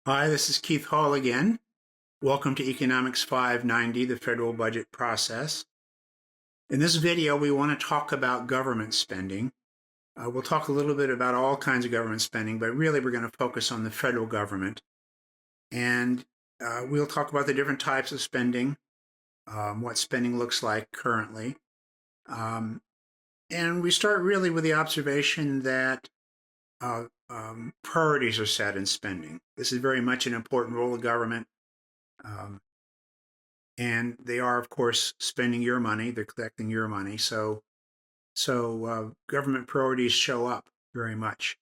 Hi, this is Keith Hall again. Welcome to Economics 590, the federal budget process. In this video, we want to talk about government spending. We'll talk a little bit about all kinds of government spending, but really we're going to focus on the federal government. And we'll talk about the different types of spending, what spending looks like currently. And we start really with the observation that priorities are set in spending. This is very much an important role of government. And they are, of course, spending your money. They're collecting your money. So government priorities show up very much.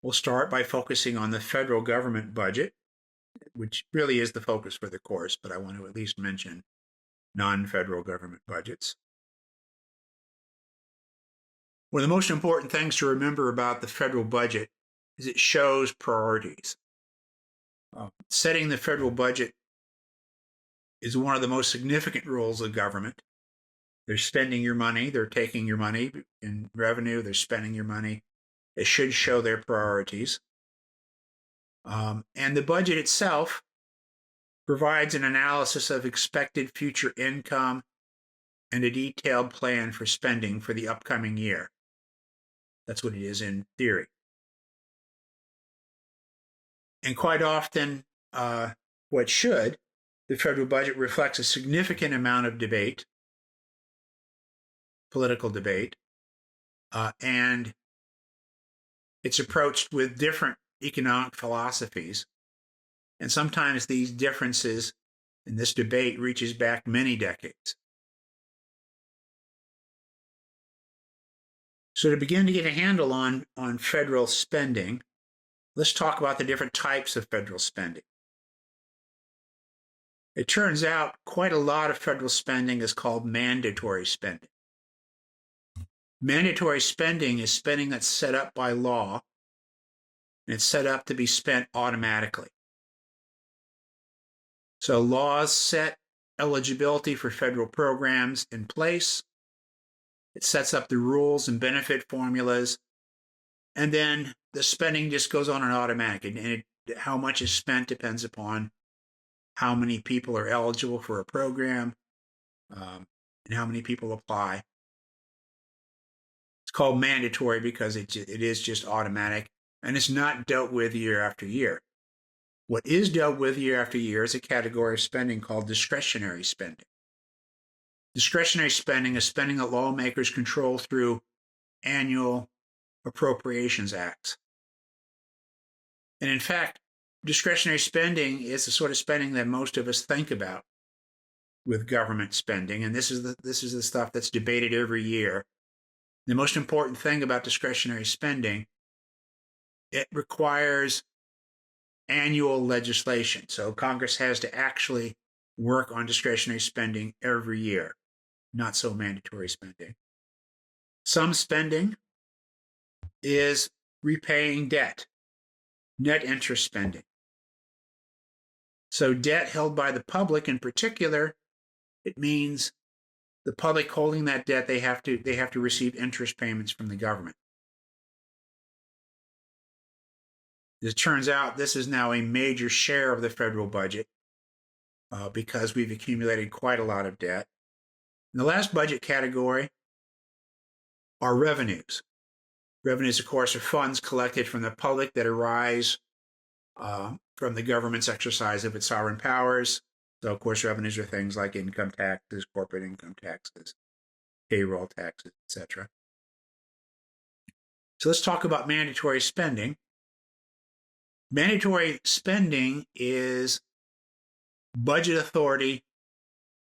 We'll start by focusing on the federal government budget, which really is the focus for the course, but I want to at least mention non-federal government budgets. One of the most important things to remember about the federal budget is it shows priorities. Setting the federal budget is one of the most significant roles of government. They're spending your money, they're taking your money in revenue, they're spending your money. It should show their priorities. And the budget itself provides an analysis of expected future income and a detailed plan for spending for the upcoming year. That's what it is in theory. And quite often, the federal budget reflects a significant amount of debate, political debate, and it's approached with different economic philosophies. And sometimes these differences in this debate reaches back many decades. So to begin to get a handle on federal spending, let's talk about the different types of federal spending. It turns out quite a lot of federal spending is called mandatory spending. Mandatory spending is spending that's set up by law, and it's set up to be spent automatically. So laws set eligibility for federal programs in place. It sets up the rules and benefit formulas, and then the spending just goes on an automatic, and how much is spent depends upon how many people are eligible for a program and how many people apply. It's called mandatory because it is just automatic, and it's not dealt with year after year. What is dealt with year after year is a category of spending called discretionary spending. Discretionary spending is spending that lawmakers control through annual appropriations acts. And in fact, discretionary spending is the sort of spending that most of us think about with government spending, and this is the stuff that's debated every year. The most important thing about discretionary spending, it requires annual legislation. So Congress has to actually work on discretionary spending every year, not so mandatory spending. Some spending is repaying debt, net interest spending. So debt held by the public in particular, it means the public holding that debt, they have to receive interest payments from the government. As it turns out, this is now a major share of the federal budget because we've accumulated quite a lot of debt. And the last budget category are revenues. Revenues, of course, are funds collected from the public that arise from the government's exercise of its sovereign powers. So, of course, revenues are things like income taxes, corporate income taxes, payroll taxes, etc. So let's talk about mandatory spending. Mandatory spending is budget authority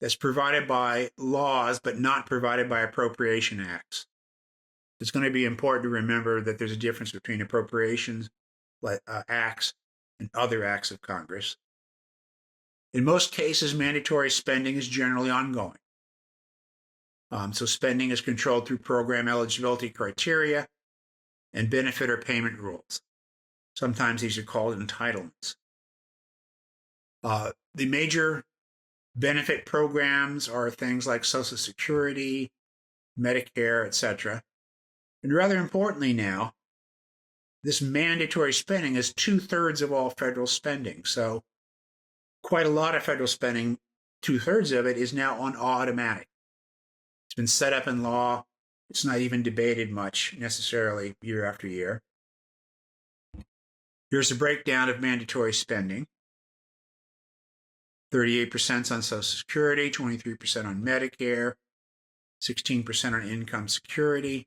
that's provided by laws but not provided by appropriation acts. It's going to be important to remember that there's a difference between appropriations acts and other acts of Congress. In most cases, mandatory spending is generally ongoing. So spending is controlled through program eligibility criteria and benefit or payment rules. Sometimes these are called entitlements. The major benefit programs are things like Social Security, Medicare, etc. And rather importantly now, this mandatory spending is 2/3 of all federal spending. So quite a lot of federal spending, 2/3 of it, is now on automatic. It's been set up in law. It's not even debated much necessarily year after year. Here's a breakdown of mandatory spending. 38% on Social Security, 23% on Medicare, 16% on income security,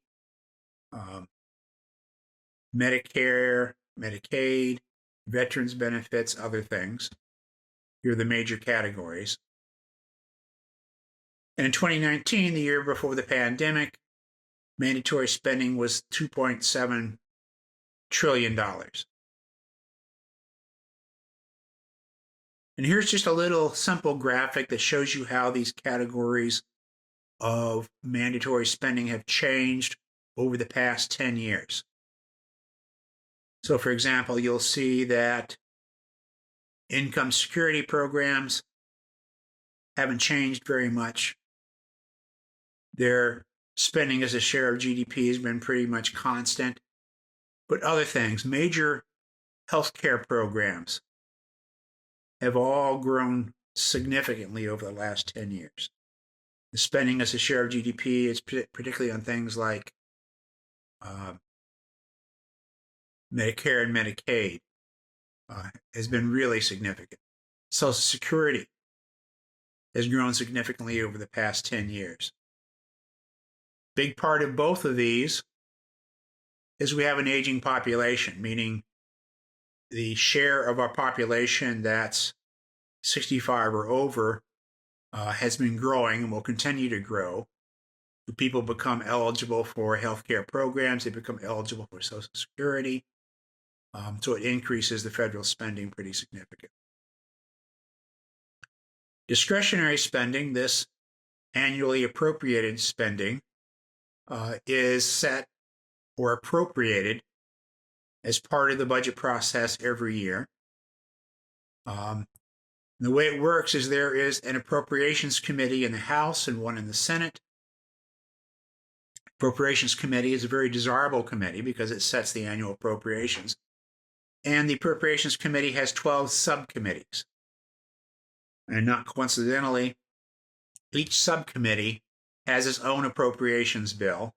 Medicare, Medicaid, veterans benefits, other things. Here are the major categories. And in 2019, the year before the pandemic, mandatory spending was $2.7 trillion. And here's just a little simple graphic that shows you how these categories of mandatory spending have changed over the past 10 years. So, for example, you'll see that income security programs haven't changed very much. Their spending as a share of GDP has been pretty much constant. But other things, major healthcare programs, have all grown significantly over the last 10 years. The spending as a share of GDP is particularly on things like Medicare and Medicaid has been really significant. Social Security has grown significantly over the past 10 years. Big part of both of these is we have an aging population, meaning the share of our population that's 65 or over has been growing and will continue to grow. People become eligible for healthcare programs, they become eligible for Social Security, so it increases the federal spending pretty significantly. Discretionary spending, this annually appropriated spending, is set or appropriated as part of the budget process every year. The way it works is there is an appropriations committee in the House and one in the Senate. Appropriations committee is a very desirable committee because it sets the annual appropriations. And the appropriations committee has 12 subcommittees. And not coincidentally, each subcommittee has its own appropriations bill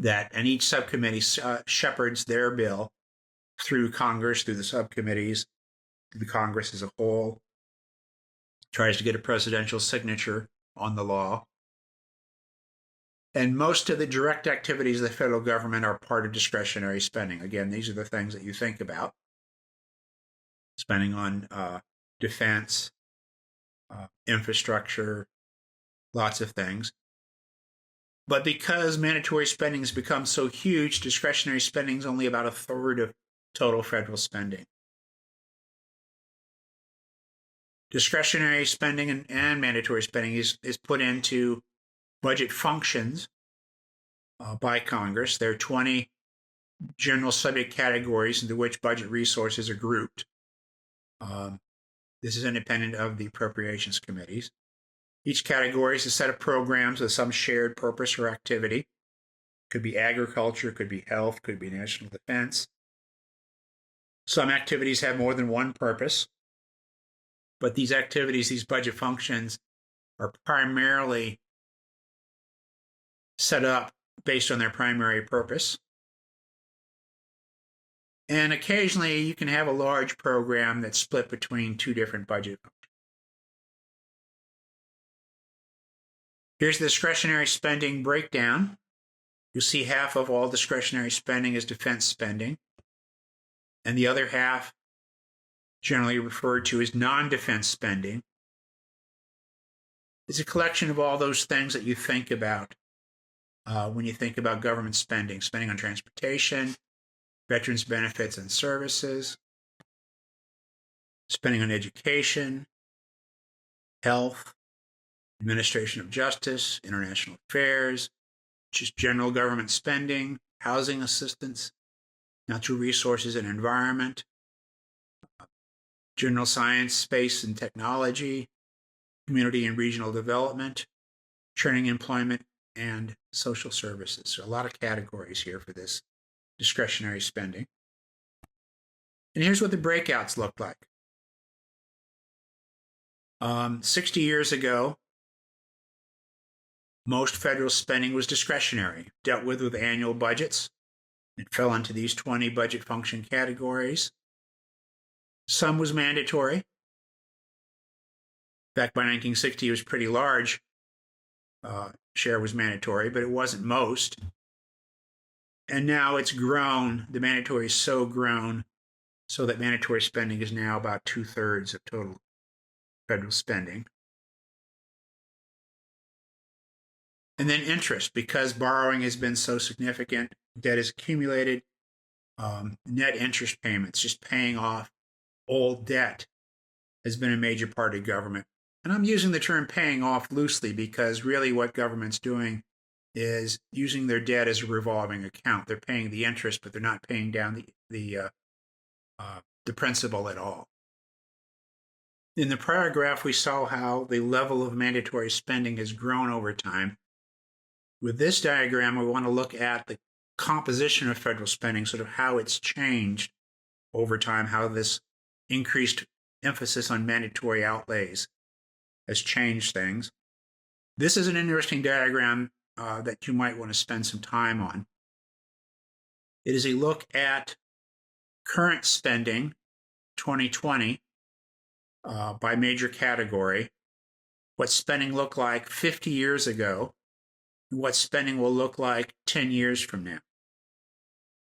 and each subcommittee shepherds their bill through Congress, through the subcommittees, through the Congress as a whole, tries to get a presidential signature on the law. And most of the direct activities of the federal government are part of discretionary spending. Again, these are the things that you think about. Spending on defense, infrastructure, lots of things. But because mandatory spending has become so huge, discretionary spending is only about 1/3 of total federal spending. Discretionary spending and mandatory spending is put into budget functions by Congress. There are 20 general subject categories into which budget resources are grouped. This is independent of the appropriations committees. Each category is a set of programs with some shared purpose or activity. Could be agriculture, could be health, could be national defense. Some activities have more than one purpose, but these activities, these budget functions, are primarily set up based on their primary purpose. And occasionally you can have a large program that's split between two different budget functions. Here's the discretionary spending breakdown. You'll see half of all discretionary spending is defense spending, and the other half, generally referred to as non-defense spending, is a collection of all those things that you think about when you think about government spending. Spending on transportation, veterans benefits and services, spending on education, health, administration of justice, international affairs, just general government spending, housing assistance, natural resources and environment, general science, space and technology, community and regional development, training, employment, and social services. So a lot of categories here for this discretionary spending. And here's what the breakouts look like. 60 years ago, most federal spending was discretionary, dealt with annual budgets. It fell into these 20 budget function categories. Some was mandatory. Back by 1960, it was pretty large. Share was mandatory, but it wasn't most. And now it's grown. The mandatory is so grown so that mandatory spending is now about 2/3 of total federal spending. And then interest, because borrowing has been so significant, debt is accumulated, net interest payments, just paying off old debt, has been a major part of government. And I'm using the term paying off loosely because really what government's doing is using their debt as a revolving account. They're paying the interest, but they're not paying down the principal at all. In the prior graph, we saw how the level of mandatory spending has grown over time. With this diagram, we want to look at the composition of federal spending, sort of how it's changed over time, how this increased emphasis on mandatory outlays has changed things. This is an interesting diagram that you might want to spend some time on. It is a look at current spending, 2020, by major category, what spending looked like 50 years ago, and what spending will look like 10 years from now.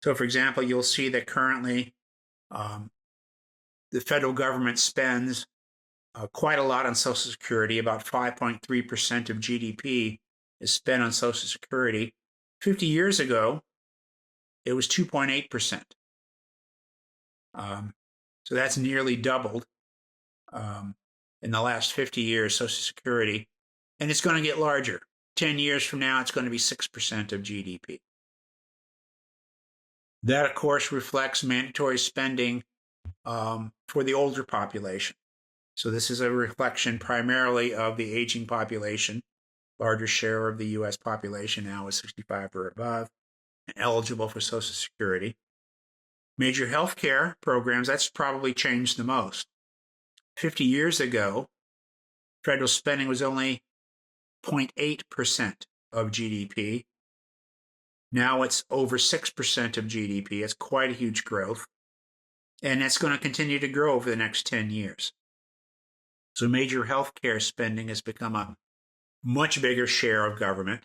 So, for example, you'll see that currently the federal government spends quite a lot on Social Security. About 5.3% of GDP is spent on Social Security. 50 years ago, it was 2.8%. So that's nearly doubled in the last 50 years, Social Security. And it's going to get larger. 10 years from now, it's going to be 6% of GDP. That, of course, reflects mandatory spending for the older population. So this is a reflection primarily of the aging population. Larger share of the U.S. population now is 65 or above and eligible for Social Security. Major healthcare programs, that's probably changed the most. 50 years ago, federal spending was only 0.8% of GDP. Now it's over 6% of GDP. It's quite a huge growth. And it's going to continue to grow over the next 10 years. So major healthcare spending has become a much bigger share of government.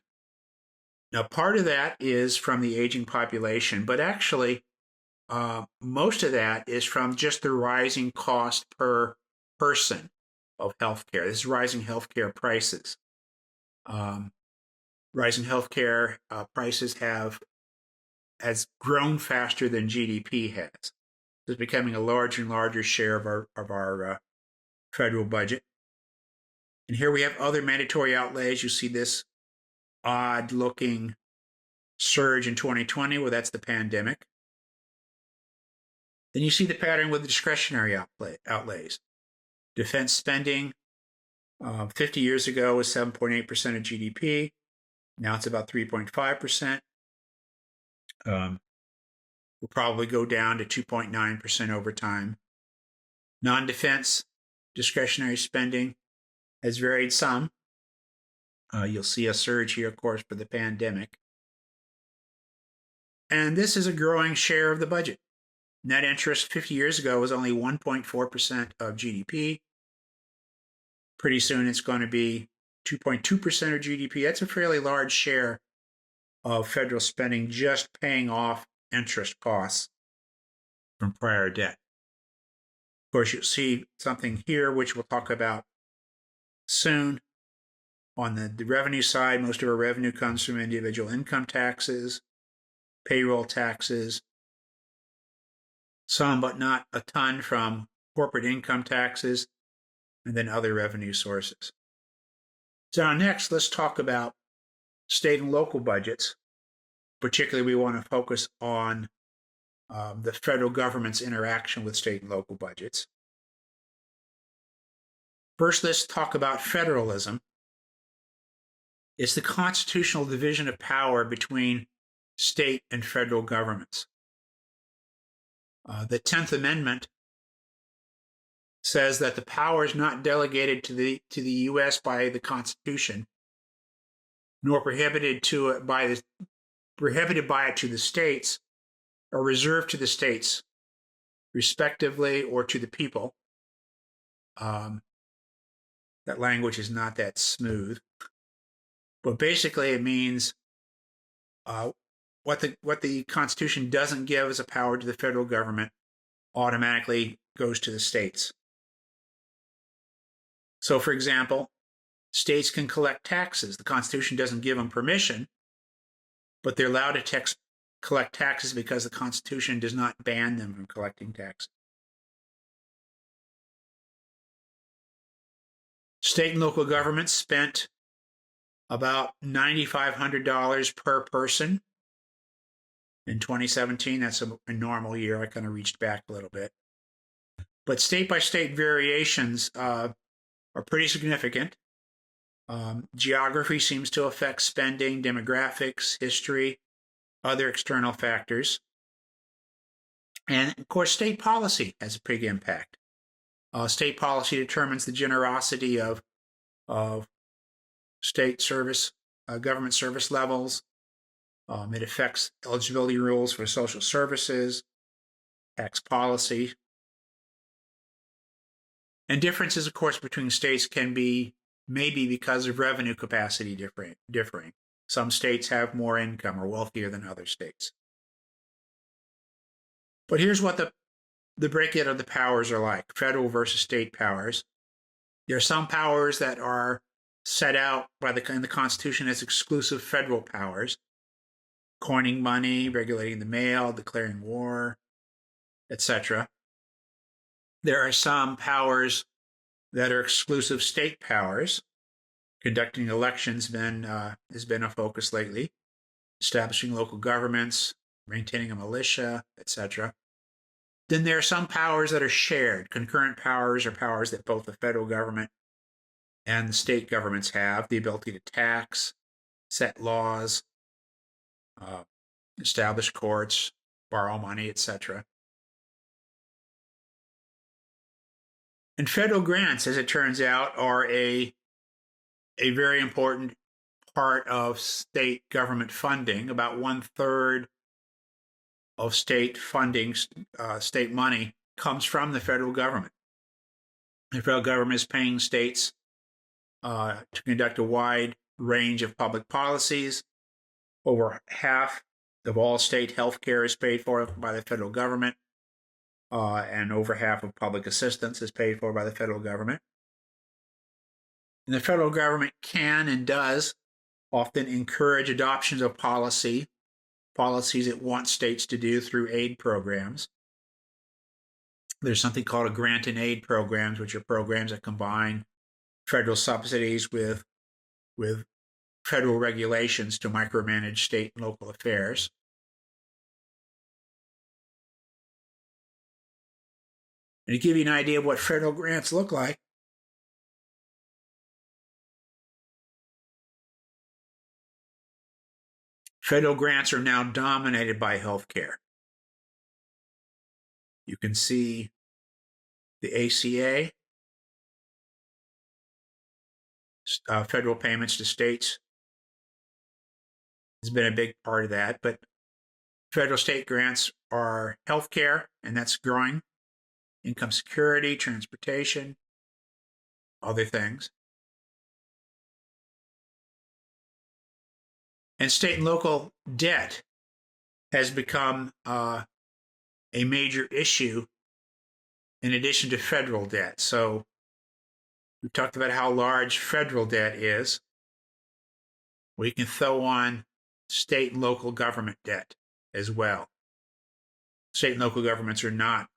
Now, part of that is from the aging population, but actually, most of that is from just the rising cost per person of healthcare. This is rising healthcare prices. Rising healthcare prices has grown faster than GDP has. It's becoming a larger and larger share of our federal budget. And here we have other mandatory outlays. You see this odd-looking surge in 2020, well, that's the pandemic. Then you see the pattern with the discretionary outlays. Defense spending 50 years ago was 7.8% of GDP. Now it's about 3.5%. Will probably go down to 2.9% over time. Non-defense discretionary spending has varied some. You'll see a surge here, of course, for the pandemic. And this is a growing share of the budget. Net interest 50 years ago was only 1.4% of GDP. Pretty soon it's going to be 2.2% of GDP. That's a fairly large share of federal spending just paying off interest costs from prior debt. Of course, you'll see something here which we'll talk about soon. On the revenue side, most of our revenue comes from individual income taxes, payroll taxes, some but not a ton from corporate income taxes, and then other revenue sources. So now next, let's talk about state and local budgets. Particularly, we want to focus on the federal government's interaction with state and local budgets. First, let's talk about federalism. It's the constitutional division of power between state and federal governments. The 10th Amendment says that the power is not delegated to the U.S. by the Constitution, nor prohibited by it to the states, or reserved to the states, respectively, or to the people. That language is not that smooth, but basically it means what the Constitution doesn't give as a power to the federal government automatically goes to the states. So, for example, states can collect taxes. The Constitution doesn't give them permission, but they're allowed to collect taxes because the Constitution does not ban them from collecting taxes. State and local governments spent about $9,500 per person in 2017. That's a normal year. I kind of reached back a little bit. But state-by-state variations are pretty significant. Geography seems to affect spending, demographics, history, other external factors. And, of course, state policy has a big impact. State policy determines the generosity of state service, government service levels. It affects eligibility rules for social services, tax policy. And differences, of course, between states can be maybe because of revenue capacity differing. Some states have more income or wealthier than other states. But here's what the breakout of the powers are like, federal versus state powers. There are some powers that are set out in the Constitution as exclusive federal powers: coining money, regulating the mail, declaring war, etc. There are some powers that are exclusive state powers. Conducting elections has been a focus lately. Establishing local governments, maintaining a militia, etc. Then there are some powers that are shared. Concurrent powers are powers that both the federal government and the state governments have: the ability to tax, set laws, establish courts, borrow money, etc. And federal grants, as it turns out, are a very important part of state government funding. About 1/3 of state funding, state money, comes from the federal government. The federal government is paying states to conduct a wide range of public policies. Over half of all state health care is paid for by the federal government, and over half of public assistance is paid for by the federal government. And the federal government can and does often encourage adoptions of policies it wants states to do through aid programs. There's something called a grant and aid programs, which are programs that combine federal subsidies with federal regulations to micromanage state and local affairs. And to give you an idea of what federal grants look like, federal grants are now dominated by healthcare. You can see the ACA, federal payments to states, has been a big part of that. But federal state grants are healthcare, and that's growing, income security, transportation, other things. And state and local debt has become a major issue in addition to federal debt. So we talked about how large federal debt is. We can throw on state and local government debt as well. State and local governments are not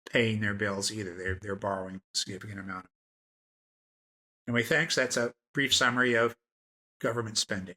paying their bills either. They're borrowing a significant amount. Anyway, thanks. That's a brief summary of government spending.